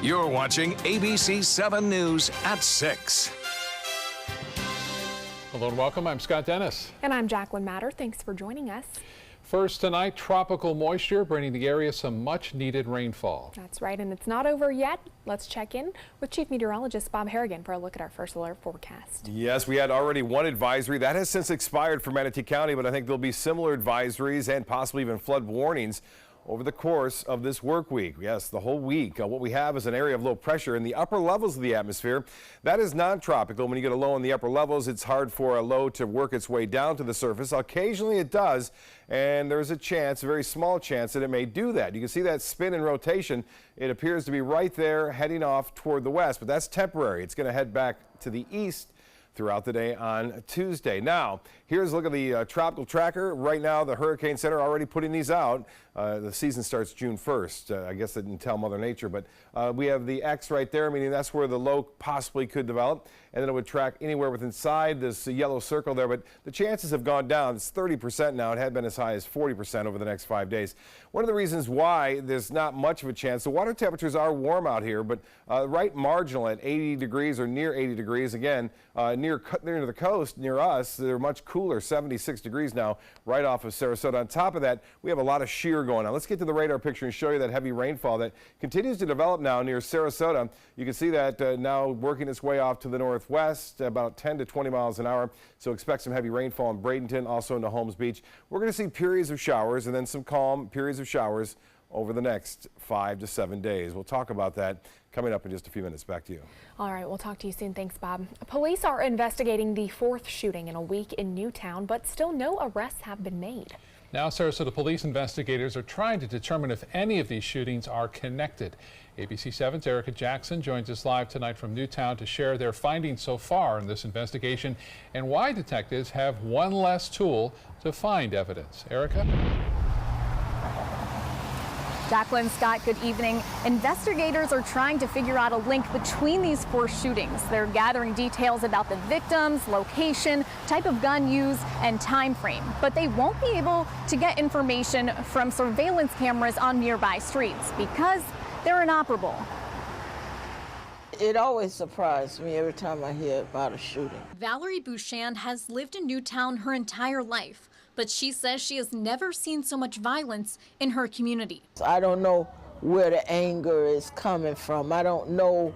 You're watching ABC7 News at 6. Hello and welcome. I'm Scott Dennis. And I'm Jacqueline Matter. Thanks for joining us. First tonight, tropical moisture bringing the area some much needed rainfall. That's right, and it's not over yet. Let's check in with Chief Meteorologist Bob Harrigan for a look at our first alert forecast. Yes, we had already one advisory that has since expired for Manatee County, but I think there'll be similar advisories and possibly even flood warnings over the course of this work week. Yes, the whole week. What we have is an area of low pressure in the upper levels of the atmosphere. That is non-tropical. When you get a low in the upper levels, it's hard for a low to work its way down to the surface. Occasionally it does, and there's a chance, a very small chance, that it may do that. You can see that spin and rotation. It appears to be right there heading off toward the west, but that's temporary. It's going to head back to the east throughout the day on Tuesday. Now, here's a look at the tropical tracker. Right now, the Hurricane Center already putting these out. The season starts June 1st. I guess they didn't tell Mother Nature, but we have the X right there, meaning that's where the low possibly could develop, and then it would track anywhere within inside this yellow circle there, but the chances have gone down. It's 30% now. It had been as high as 40% over the next 5 days. One of the reasons why there's not much of a chance, the water temperatures are warm out here, but right marginal at 80 degrees or near 80 degrees. Again, near the coast, near us, they're much cooler, 76 degrees now, right off of Sarasota. On top of that, we have a lot of shear going on. Let's get to the radar picture and show you that heavy rainfall that continues to develop now near Sarasota. You can see that now working its way off to the northwest, about 10 to 20 miles an hour. So expect some heavy rainfall in Bradenton, also into Holmes Beach. We're going to see periods of showers and then some calm periods of showers over the next 5 to 7 days. We'll talk about that coming up in just a few minutes. Back to you. All right, we'll talk to you soon. Thanks, Bob. Police are investigating the 4th shooting in a week in Newtown, but still no arrests have been made. Now, Sarasota police investigators are trying to determine if any of these shootings are connected. ABC7's Erica Jackson joins us live tonight from Newtown to share their findings so far in this investigation and why detectives have one less tool to find evidence. Erica? Jacqueline, Scott, good evening. Investigators are trying to figure out a link between these 4 shootings. They're gathering details about the victims, location, type of gun used, and time frame. But they won't be able to get information from surveillance cameras on nearby streets because they're inoperable. It always surprised me every time I hear about a shooting. Valerie Bouchand has lived in Newtown her entire life, but she says she has never seen so much violence in her community. I don't know where the anger is coming from. I don't know,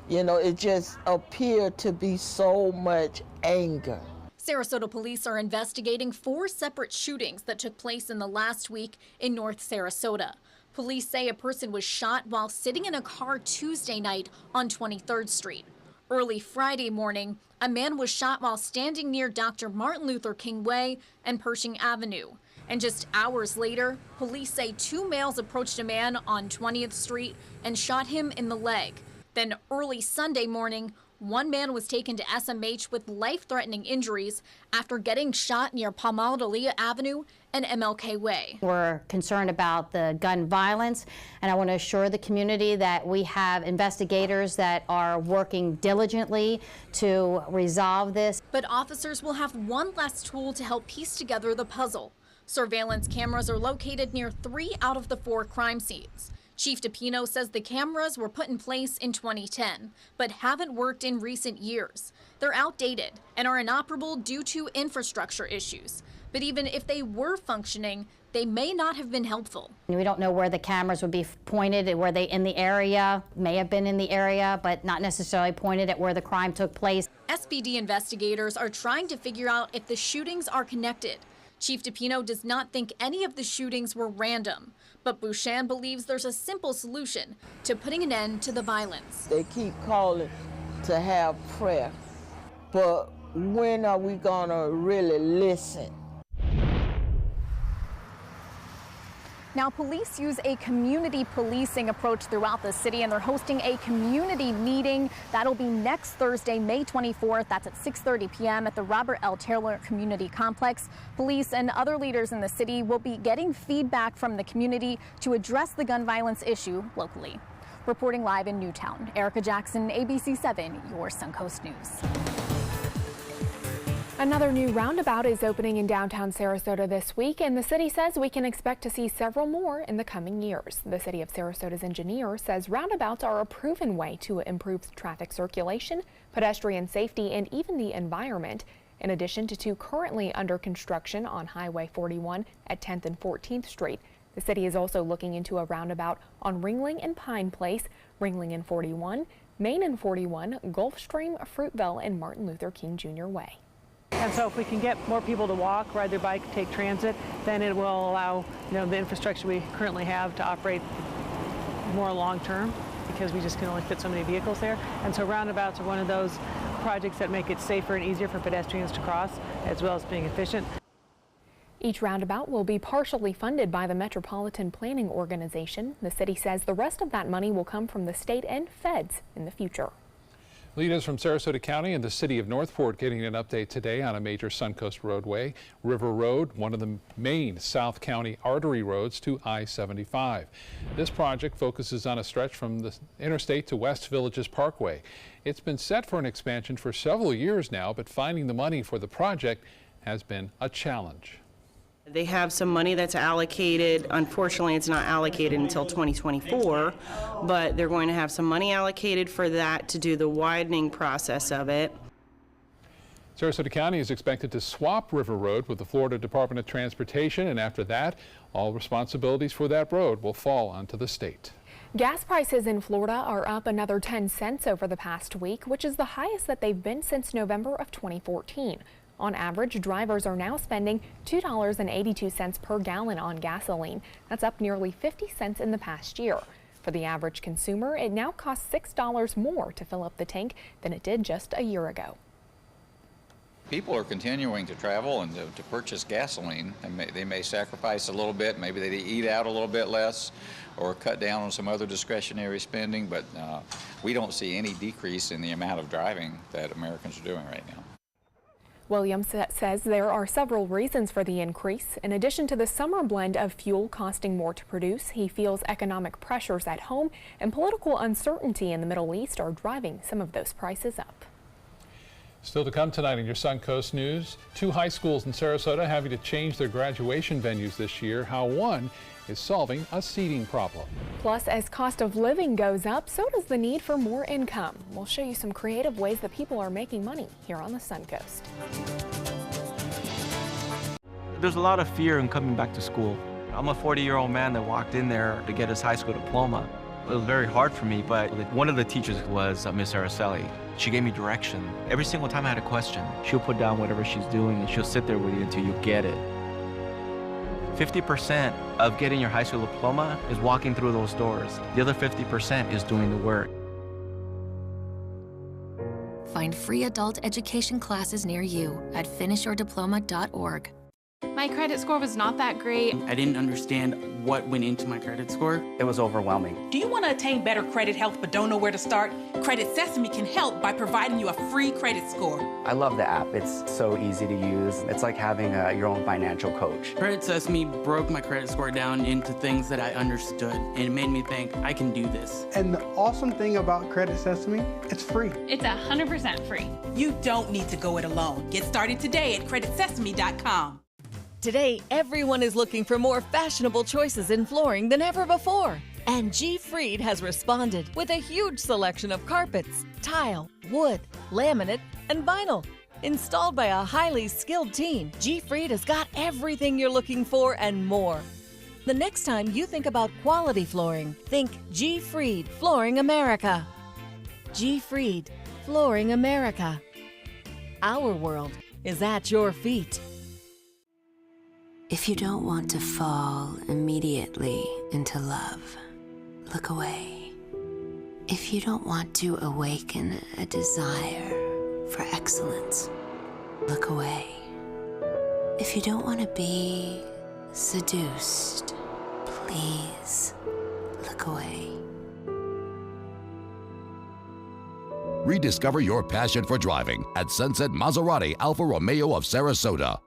it just appeared to be so much anger. Sarasota police are investigating 4 separate shootings that took place in the last week in North Sarasota. Police say a person was shot while sitting in a car Tuesday night on 23rd Street. Early Friday morning, a man was shot while standing near Dr. Martin Luther King Way and Pershing Avenue. And just hours later, police say 2 males approached a man on 20th Street and shot him in the leg. Then early Sunday morning, one man was taken to SMH with life-threatening injuries after getting shot near Palmolive Avenue and MLK Way. We're concerned about the gun violence, and I want to assure the community that we have investigators that are working diligently to resolve this. But officers will have one less tool to help piece together the puzzle. Surveillance cameras are located near 3 out of the 4 crime scenes. Chief DePino says the cameras were put in place in 2010, but haven't worked in recent years. They're outdated and are inoperable due to infrastructure issues. But even if they were functioning, they may not have been helpful. We don't know where the cameras would be pointed. Were they in the area? May have been in the area, but not necessarily pointed at where the crime took place. SPD investigators are trying to figure out if the shootings are connected. Chief DePino does not think any of the shootings were random, but Bouchand believes there's a simple solution to putting an end to the violence. They keep calling to have prayer, but when are we gonna really listen? Now, police use a community policing approach throughout the city, and they're hosting a community meeting. That'll be next Thursday, May 24th. That's at 6:30 p.m. at the Robert L. Taylor Community Complex. Police and other leaders in the city will be getting feedback from the community to address the gun violence issue locally. Reporting live in Newtown, Erica Jackson, ABC7, your Suncoast News. Another new roundabout is opening in downtown Sarasota this week, and the city says we can expect to see several more in the coming years. The city of Sarasota's engineer says roundabouts are a proven way to improve traffic circulation, pedestrian safety, and even the environment. In addition to two currently under construction on Highway 41 at 10th and 14th Street. The city is also looking into a roundabout on Ringling and Pine Place, Ringling and 41, Main and 41, Gulfstream, Fruitville, and Martin Luther King Jr. Way. And so if we can get more people to walk, ride their bike, take transit, then it will allow the infrastructure we currently have to operate more long term, because we just can only fit so many vehicles there. And so roundabouts are one of those projects that make it safer and easier for pedestrians to cross, as well as being efficient. Each roundabout will be partially funded by the Metropolitan Planning Organization. The city says the rest of that money will come from the state and feds in the future. Leaders from Sarasota County and the city of Northport getting an update today on a major Suncoast roadway, River Road, one of the main South County artery roads to I-75. This project focuses on a stretch from the interstate to West Villages Parkway. It's been set for an expansion for several years now, but finding the money for the project has been a challenge. They have some money that's allocated. Unfortunately, it's not allocated until 2024, but they're going to have some money allocated for that to do the widening process of it. Sarasota County is expected to swap River Road with the Florida Department of Transportation, and after that, all responsibilities for that road will fall onto the state. Gas prices in Florida are up another 10 cents over the past week, which is the highest that they've been since November of 2014. On average, drivers are now spending $2.82 per gallon on gasoline. That's up nearly 50 cents in the past year. For the average consumer, it now costs $6 more to fill up the tank than it did just a year ago. People are continuing to travel and to purchase gasoline. And they may sacrifice a little bit, maybe they eat out a little bit less or cut down on some other discretionary spending, but we don't see any decrease in the amount of driving that Americans are doing right now. Williams says there are several reasons for the increase. In addition to the summer blend of fuel costing more to produce, he feels economic pressures at home and political uncertainty in the Middle East are driving some of those prices up. Still to come tonight in your Suncoast News, two high schools in Sarasota having to change their graduation venues this year, how one is solving a seating problem. Plus, as cost of living goes up, so does the need for more income. We'll show you some creative ways that people are making money here on the Suncoast. There's a lot of fear in coming back to school. I'm a 40-year-old man that walked in there to get his high school diploma. It was very hard for me, but one of the teachers was Miss Araceli. She gave me direction. Every single time I had a question, she'll put down whatever she's doing and she'll sit there with you until you get it. 50% of getting your high school diploma is walking through those doors. The other 50% is doing the work. Find free adult education classes near you at finishyourdiploma.org. My credit score was not that great. I didn't understand what went into my credit score. It was overwhelming. Do you want to attain better credit health but don't know where to start? Credit Sesame can help by providing you a free credit score. I love the app. It's so easy to use. It's like having your own financial coach. Credit Sesame broke my credit score down into things that I understood, and it made me think I can do this. And the awesome thing about Credit Sesame, it's free. It's 100% free. You don't need to go it alone. Get started today at creditsesame.com. Today, everyone is looking for more fashionable choices in flooring than ever before. And G. Fried has responded with a huge selection of carpets, tile, wood, laminate, and vinyl. Installed by a highly skilled team, G. Fried has got everything you're looking for and more. The next time you think about quality flooring, think G. Fried Flooring America. G. Fried Flooring America. Our world is at your feet. If you don't want to fall immediately into love, look away. If you don't want to awaken a desire for excellence, look away. If you don't want to be seduced, please look away. Rediscover your passion for driving at Sunset Maserati Alfa Romeo of Sarasota.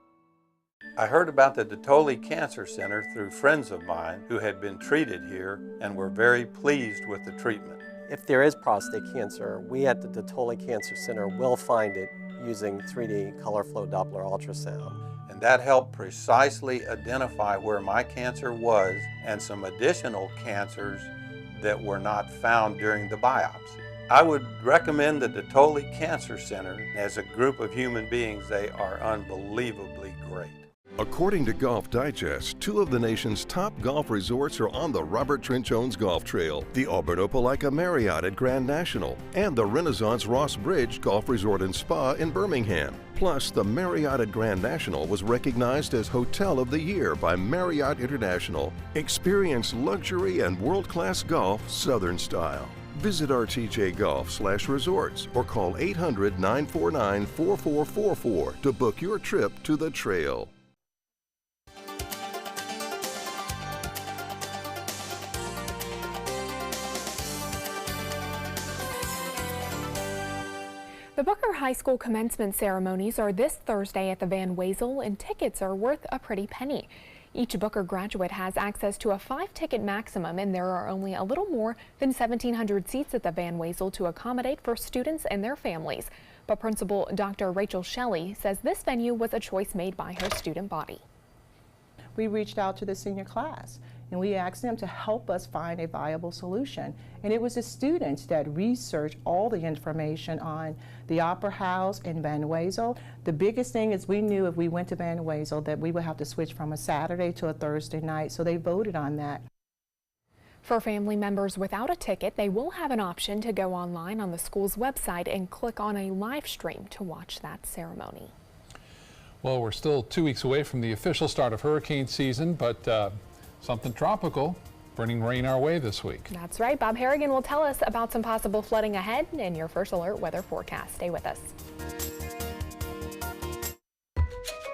I heard about the Dotoli Cancer Center through friends of mine who had been treated here and were very pleased with the treatment. If there is prostate cancer, we at the Dotoli Cancer Center will find it. using 3D color flow Doppler ultrasound. And that helped precisely identify where my cancer was and some additional cancers that were not found during the biopsy. I would recommend the Datoli Cancer Center. As a group of human beings, they are unbelievably great. According to Golf Digest, 2 of the nation's top golf resorts are on the Robert Trent Jones Golf Trail, the Alberto Palaika Marriott at Grand National, and the Renaissance Ross Bridge Golf Resort and Spa in Birmingham. Plus, the Marriott at Grand National was recognized as Hotel of the Year by Marriott International. Experience luxury and world-class golf Southern style. Visit rtjgolf/resorts or call 800-949-4444 to book your trip to the trail. The Booker High School commencement ceremonies are this Thursday at the Van Wezel, and tickets are worth a pretty penny. Each Booker graduate has access to a 5-ticket maximum, and there are only a little more than 1,700 seats at the Van Wezel to accommodate for students and their families. But Principal Dr. Rachel Shelley says this venue was a choice made by her student body. We reached out to the senior class and we asked them to help us find a viable solution. And it was the students that researched all the information on the Opera House in Van Wezel. The biggest thing is we knew if we went to Van Wezel that we would have to switch from a Saturday to a Thursday night, so they voted on that. For family members without a ticket, they will have an option to go online on the school's website and click on a live stream to watch that ceremony. Well, we're still 2 weeks away from the official start of hurricane season, but something tropical bringing rain our way this week. That's right. Bob Harrigan will tell us about some possible flooding ahead in your first alert weather forecast. Stay with us.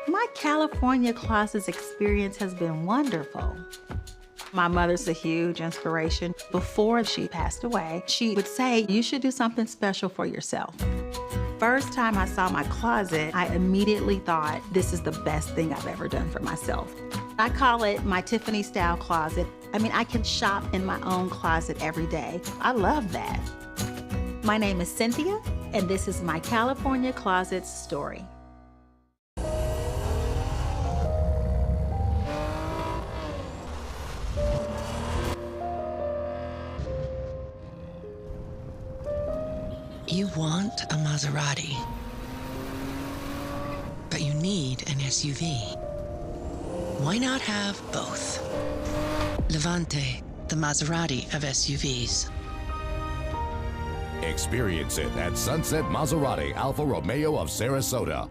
My California closets experience has been wonderful. My mother's a huge inspiration. Before she passed away, she would say, you should do something special for yourself. First time I saw my closet, I immediately thought, this is the best thing I've ever done for myself. I call it my Tiffany style closet. I mean, I can shop in my own closet every day. I love that. My name is Cynthia, and this is my California closet's story. You want a Maserati, but you need an SUV. Why not have both? Levante, the Maserati of SUVs. Experience it at Sunset Maserati Alfa Romeo of Sarasota.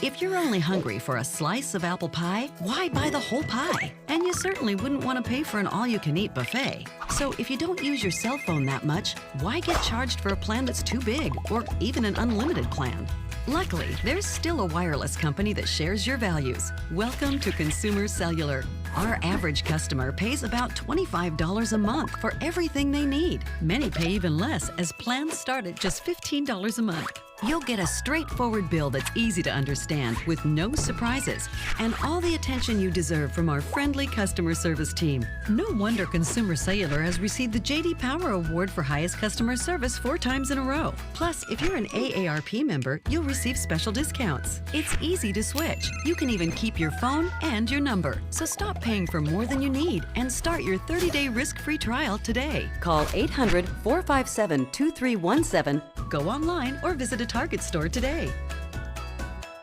If you're only hungry for a slice of apple pie, why buy the whole pie? And you certainly wouldn't want to pay for an all-you-can-eat buffet. So if you don't use your cell phone that much, why get charged for a plan that's too big or even an unlimited plan? Luckily, there's still a wireless company that shares your values. Welcome to Consumer Cellular. Our average customer pays about $25 a month for everything they need. Many pay even less, as plans start at just $15 a month. You'll get a straightforward bill that's easy to understand with no surprises and all the attention you deserve from our friendly customer service team. No wonder Consumer Cellular has received the J.D. Power Award for highest customer service 4 times in a row. Plus, if you're an AARP member, you'll receive special discounts. It's easy to switch. You can even keep your phone and your number. So stop paying for more than you need and start your 30-day risk-free trial today. Call 800-457-2317, go online, or visit a Target store today.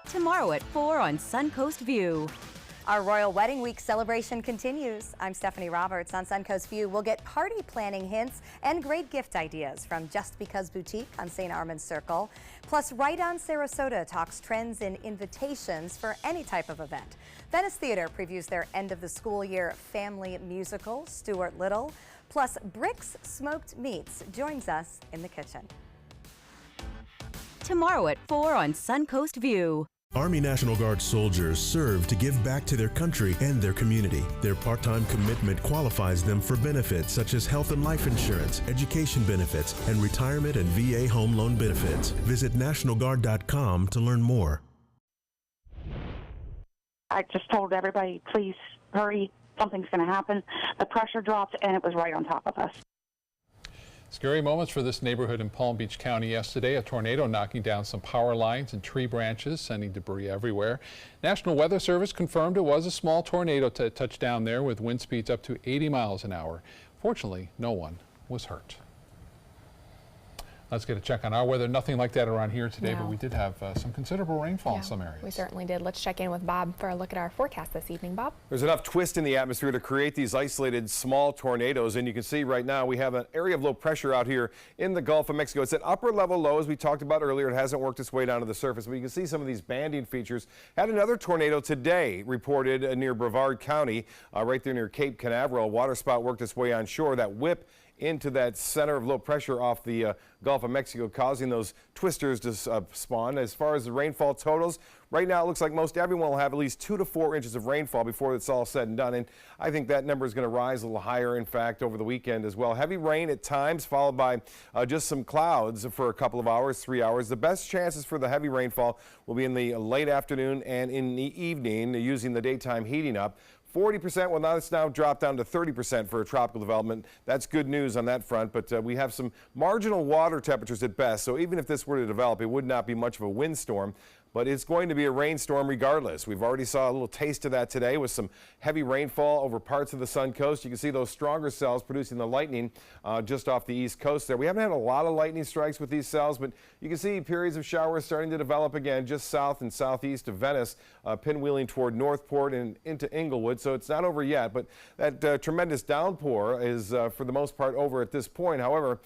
Tomorrow at 4 on Suncoast View. Our Royal Wedding Week celebration continues. I'm Stephanie Roberts. On Suncoast View, we'll get party planning hints and great gift ideas from Just Because Boutique on St. Armand's Circle. Plus, Right On Sarasota talks trends in invitations for any type of event. Venice Theater previews their end of the school year family musical, Stuart Little. Plus, Bricks Smoked Meats joins us in the kitchen. Tomorrow at 4 on Suncoast View. Army National Guard soldiers serve to give back to their country and their community. Their part-time commitment qualifies them for benefits such as health and life insurance, education benefits, and retirement and VA home loan benefits. Visit NationalGuard.com to learn more. I just told everybody, please hurry, something's going to happen. The pressure dropped and it was right on top of us. Scary moments for this neighborhood in Palm Beach County yesterday. A tornado knocking down some power lines and tree branches, sending debris everywhere. National Weather Service confirmed it was a small tornado to touch down there with wind speeds up to 80 miles an hour. Fortunately, no one was hurt. Let's get a check on our weather. Nothing like that around here today, but we did have some considerable rainfall in some areas. We certainly did. Let's check in with Bob for a look at our forecast this evening. Bob? There's enough twist in the atmosphere to create these isolated small tornadoes, and you can see right now we have an area of low pressure out here in the Gulf of Mexico. It's an upper level low, as we talked about earlier. It hasn't worked its way down to the surface, but you can see some of these banding features. Had another tornado today reported near Brevard County, right there near Cape Canaveral. A water spout worked its way on shore. That whip into that center of low pressure off the Gulf of Mexico, causing those twisters to spawn. As far as the rainfall totals, right now it looks like most everyone will have at least 2 to 4 inches of rainfall before it's all said and done, and I think that number is going to rise a little higher, in fact, over the weekend as well. Heavy rain at times, followed by just some clouds for a couple of hours, 3 hours. The best chances for the heavy rainfall will be in the late afternoon and in the evening, using the daytime heating up. 40%, well, now it's now dropped down to 30% for a tropical development. That's good news on that front, but we have some marginal water temperatures at best, so even if this were to develop, it would not be much of a windstorm. But it's going to be a rainstorm regardless. We've already saw a little taste of that today with some heavy rainfall over parts of the Sun Coast. You can see those stronger cells producing the lightning just off the East Coast there. We haven't had a lot of lightning strikes with these cells, but you can see periods of showers starting to develop again just south and southeast of Venice, pinwheeling toward Northport and into Inglewood. So it's not over yet, but that tremendous downpour is for the most part over at this point. However,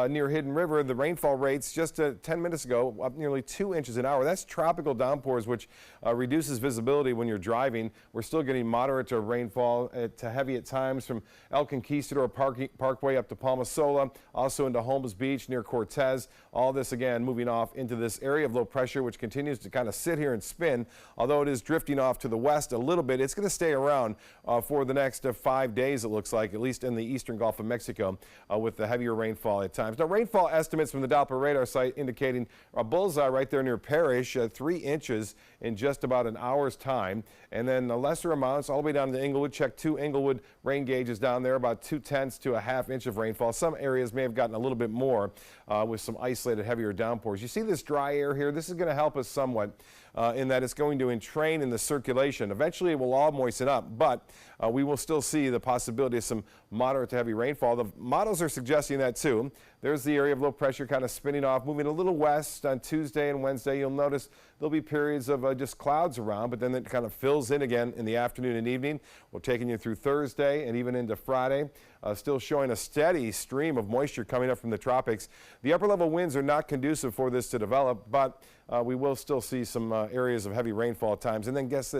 near Hidden River, the rainfall rates just 10 minutes ago up nearly 2 inches an hour. That's tropical downpours, which reduces visibility when you're driving. We're still getting moderate to rainfall to heavy at times from El Conquistador Parkway up to Palma Sola, also into Holmes Beach near Cortez. All this again moving off into this area of low pressure, which continues to kind of sit here and spin. Although it is drifting off to the west a little bit, it's going to stay around for the next 5 days, it looks like, at least in the eastern Gulf of Mexico, with the heavier rainfall at times. Now, rainfall estimates from the Doppler radar site indicating a bullseye right there near Parrish, 3 inches in just about an hour's time. And then the lesser amounts all the way down to Inglewood. Check 2 Inglewood rain gauges down there, about 2/10 to a half inch of rainfall. Some areas may have gotten a little bit more with some isolated heavier downpours. You see this dry air here? This is going to help us somewhat in that it's going to entrain in the circulation. Eventually it will all moisten up, but we will still see the possibility of some moderate to heavy rainfall. The models are suggesting that too. There's the area of low pressure kind of spinning off, moving a little west on Tuesday and Wednesday. You'll notice there'll be periods of just clouds around, but then it kind of fills in again in the afternoon and evening. We're taking you through Thursday and even into Friday. Still showing a steady stream of moisture coming up from the tropics. The upper level winds are not conducive for this to develop, but we will still see some areas of heavy rainfall at times. And then guess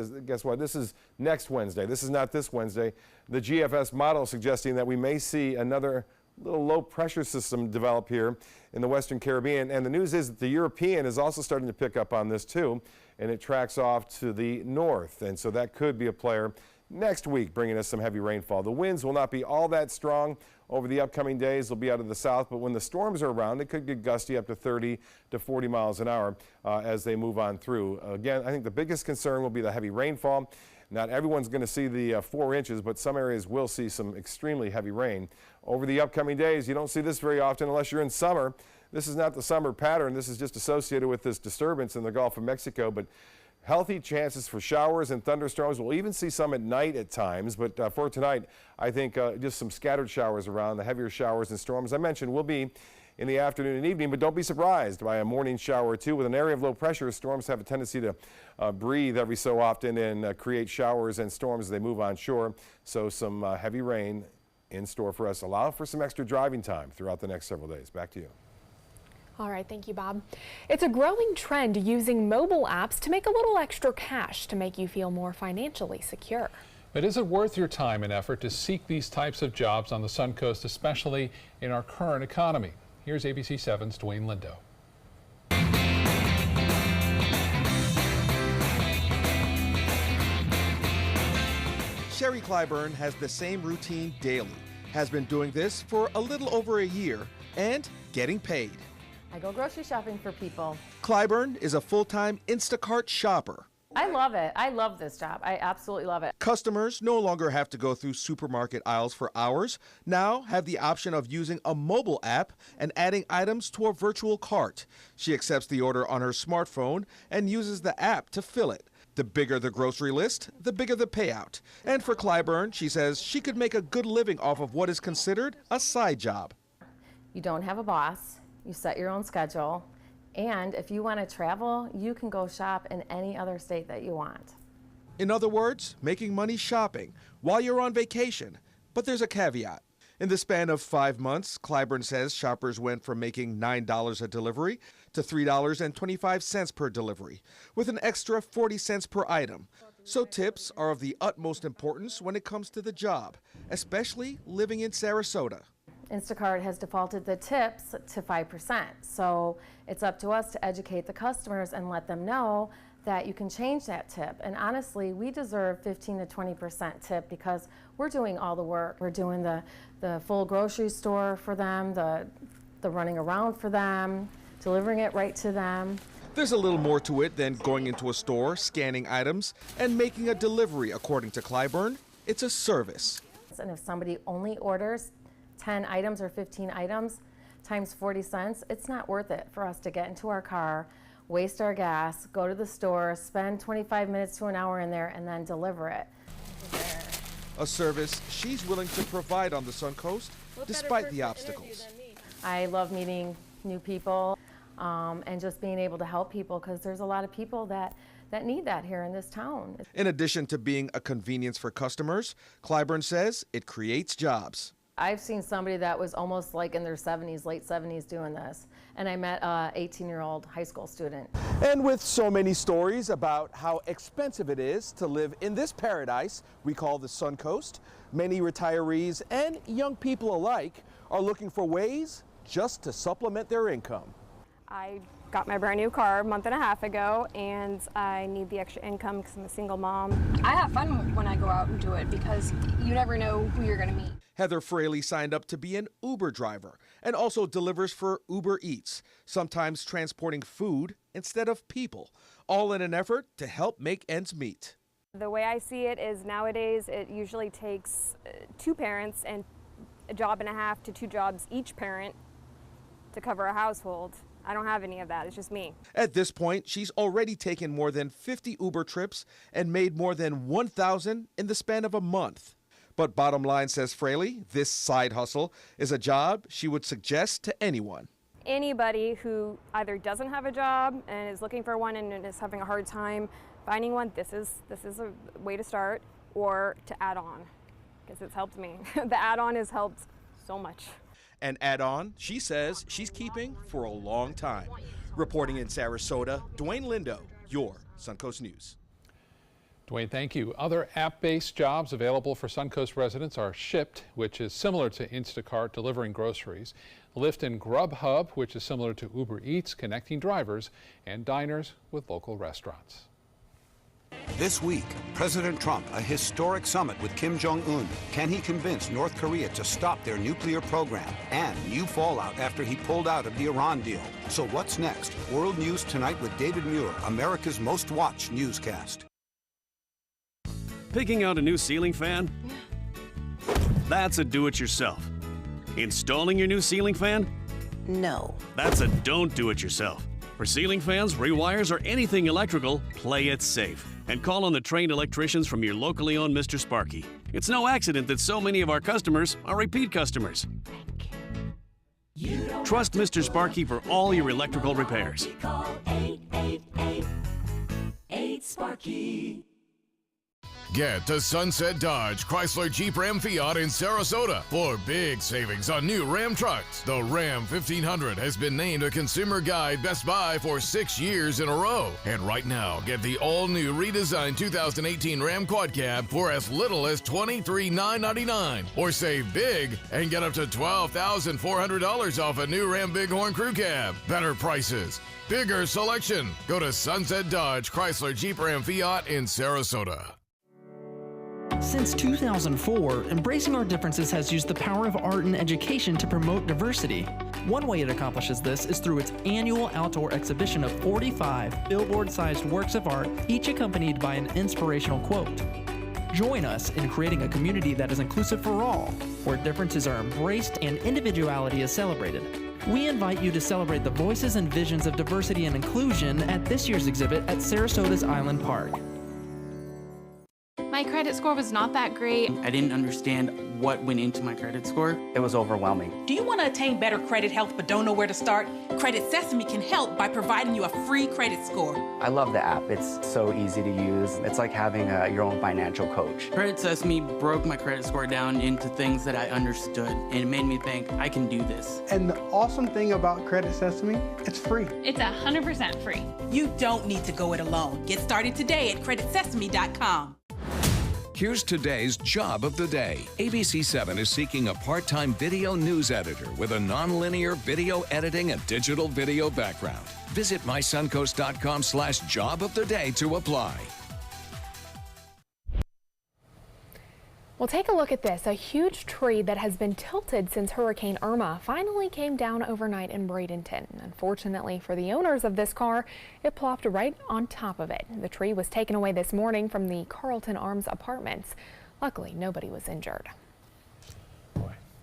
what? This is next Wednesday. This is not this Wednesday. The GFS model suggesting that we may see another little low pressure system develop here in the Western Caribbean. And the news is that the European is also starting to pick up on this too, and it tracks off to the north. And so that could be a player next week, bringing us some heavy rainfall. The winds will not be all that strong over the upcoming days. They'll be out of the south, but when the storms are around, they could get gusty up to 30 to 40 miles an hour as they move on through. Again, I think the biggest concern will be the heavy rainfall. Not everyone's going to see the 4 inches, but some areas will see some extremely heavy rain. Over the upcoming days, you don't see this very often unless you're in summer. This is not the summer pattern. This is just associated with this disturbance in the Gulf of Mexico, but healthy chances for showers and thunderstorms. We'll even see some at night at times, but for tonight, I think just some scattered showers around. The heavier showers and storms I mentioned will be in the afternoon and evening, but don't be surprised by a morning shower or two. With an area of low pressure, storms have a tendency to breathe every so often and create showers and storms as they move on shore. So some heavy rain in store for us. Allow for some extra driving time throughout the next several days. Back to you. All right, thank you, Bob. It's a growing trend using mobile apps to make a little extra cash to make you feel more financially secure. But is it worth your time and effort to seek these types of jobs on the Sun Coast, especially in our current economy? Here's ABC7's Dwayne Lindo. Sherry Clyburn has the same routine daily, has been doing this for a little over a year, and getting paid. I go grocery shopping for people. Clyburn is a full-time Instacart shopper. I love it. I love this job. I absolutely love it. Customers no longer have to go through supermarket aisles for hours, now have the option of using a mobile app and adding items to a virtual cart. She accepts the order on her smartphone and uses the app to fill it. The bigger the grocery list, the bigger the payout. And for Clyburn, she says she could make a good living off of what is considered a side job. You don't have a boss. You set your own schedule. And if you want to travel, you can go shop in any other state that you want. In other words, making money shopping while you're on vacation. But there's a caveat. In the span of 5 months, Clyburn says shoppers went from making $9 a delivery to $3.25 per delivery, with an extra 40 cents per item. So tips are of the utmost importance when it comes to the job, especially living in Sarasota. Instacart has defaulted the tips to 5%, so it's up to us to educate the customers and let them know that you can change that tip. And honestly, we deserve 15 to 20% tip because we're doing all the work. We're doing the full grocery store for them, the running around for them, delivering it right to them. There's a little more to it than going into a store, scanning items, and making a delivery, according to Clyburn. It's a service. And if somebody only orders 10 items or 15 items times 40 cents, it's not worth it for us to get into our car, waste our gas, go to the store, spend 25 minutes to an hour in there, and then deliver it. A service she's willing to provide on the Suncoast, despite the obstacles. I love meeting new people and just being able to help people because there's a lot of people that need that here in this town. In addition to being a convenience for customers, Clyburn says it creates jobs. I've seen somebody that was almost like in their 70s, late 70s doing this. And I met an 18-year-old high school student. And with so many stories about how expensive it is to live in this paradise we call the Suncoast, many retirees and young people alike are looking for ways just to supplement their income. I got my brand new car a month and a half ago, and I need the extra income because I'm a single mom. I have fun when I go out and do it because you never know who you're going to meet. Heather Fraley signed up to be an Uber driver and also delivers for Uber Eats, sometimes transporting food instead of people, all in an effort to help make ends meet. The way I see it is nowadays it usually takes 2 parents and a job and a half to 2 jobs each parent to cover a household. I don't have any of that, it's just me. At this point, she's already taken more than 50 Uber trips and made more than $1,000 in the span of a month. But bottom line, says Fraley, this side hustle is a job she would suggest to anyone. Anybody who either doesn't have a job and is looking for one and is having a hard time finding one, this is a way to start, or to add on, because it's helped me. The add-on has helped so much. An add-on, she says, she's keeping for a long time. Reporting in Sarasota, Dwayne Lindo, your Suncoast News. Dwayne, thank you. Other app-based jobs available for Suncoast residents are Shipt, which is similar to Instacart delivering groceries, Lyft and Grubhub, which is similar to Uber Eats connecting drivers, and diners with local restaurants. This week, President Trump, a historic summit with Kim Jong-un. Can he convince North Korea to stop their nuclear program? And new fallout after he pulled out of the Iran deal. So what's next? World News Tonight with David Muir, America's most watched newscast. Picking out a new ceiling fan? That's a do-it-yourself. Installing your new ceiling fan? No. That's a don't do-it-yourself. For ceiling fans, rewires, or anything electrical, play it safe. And call on the trained electricians from your locally owned Mr. Sparky. It's no accident that so many of our customers are repeat customers. Trust Mr. Sparky for all your electrical repairs. Call 888-8-SPARKY. Get to Sunset Dodge, Chrysler, Jeep, Ram, Fiat in Sarasota for big savings on new Ram trucks. The Ram 1500 has been named a Consumer Guide Best Buy for 6 years in a row. And right now, get the all-new redesigned 2018 Ram Quad Cab for as little as $23,999. Or save big and get up to $12,400 off a new Ram Bighorn Crew Cab. Better prices, bigger selection. Go to Sunset Dodge, Chrysler, Jeep, Ram, Fiat in Sarasota. Since 2004, Embracing Our Differences has used the power of art and education to promote diversity. One way it accomplishes this is through its annual outdoor exhibition of 45 billboard-sized works of art, each accompanied by an inspirational quote. Join us in creating a community that is inclusive for all, where differences are embraced and individuality is celebrated. We invite you to celebrate the voices and visions of diversity and inclusion at this year's exhibit at Sarasota's Island Park. My credit score was not that great. I didn't understand what went into my credit score. It was overwhelming. Do you want to attain better credit health but don't know where to start? Credit Sesame can help by providing you a free credit score. I love the app. It's so easy to use. It's like having your own financial coach. Credit Sesame broke my credit score down into things that I understood, and it made me think I can do this. And the awesome thing about Credit Sesame, it's free. It's 100% free. You don't need to go it alone. Get started today at creditsesame.com. Here's today's job of the day. ABC7 is seeking a part-time video news editor with a nonlinear video editing and digital video background. Visit mysuncoast.com/job of the day to apply. Well, take a look at this. A huge tree that has been tilted since Hurricane Irma finally came down overnight in Bradenton. Unfortunately for the owners of this car, it plopped right on top of it. The tree was taken away this morning from the Carlton Arms apartments. Luckily, nobody was injured.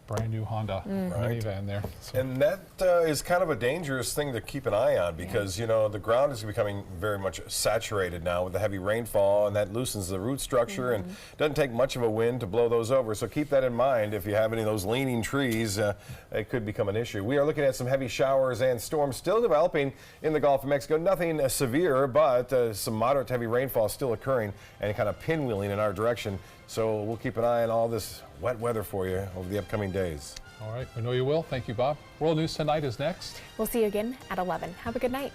Brand new Honda minivan there. So. And that is kind of a dangerous thing to keep an eye on because, you know, the ground is becoming very much saturated now with the heavy rainfall, and that loosens the root structure and doesn't take much of a wind to blow those over. So keep that in mind. If you have any of those leaning trees, it could become an issue. We are looking at some heavy showers and storms still developing in the Gulf of Mexico. Nothing severe, but some moderate to heavy rainfall still occurring and kind of pinwheeling in our direction. So we'll keep an eye on all this wet weather for you over the upcoming days. All right, we know you will. Thank you, Bob. World News Tonight is next. We'll see you again at 11. Have a good night.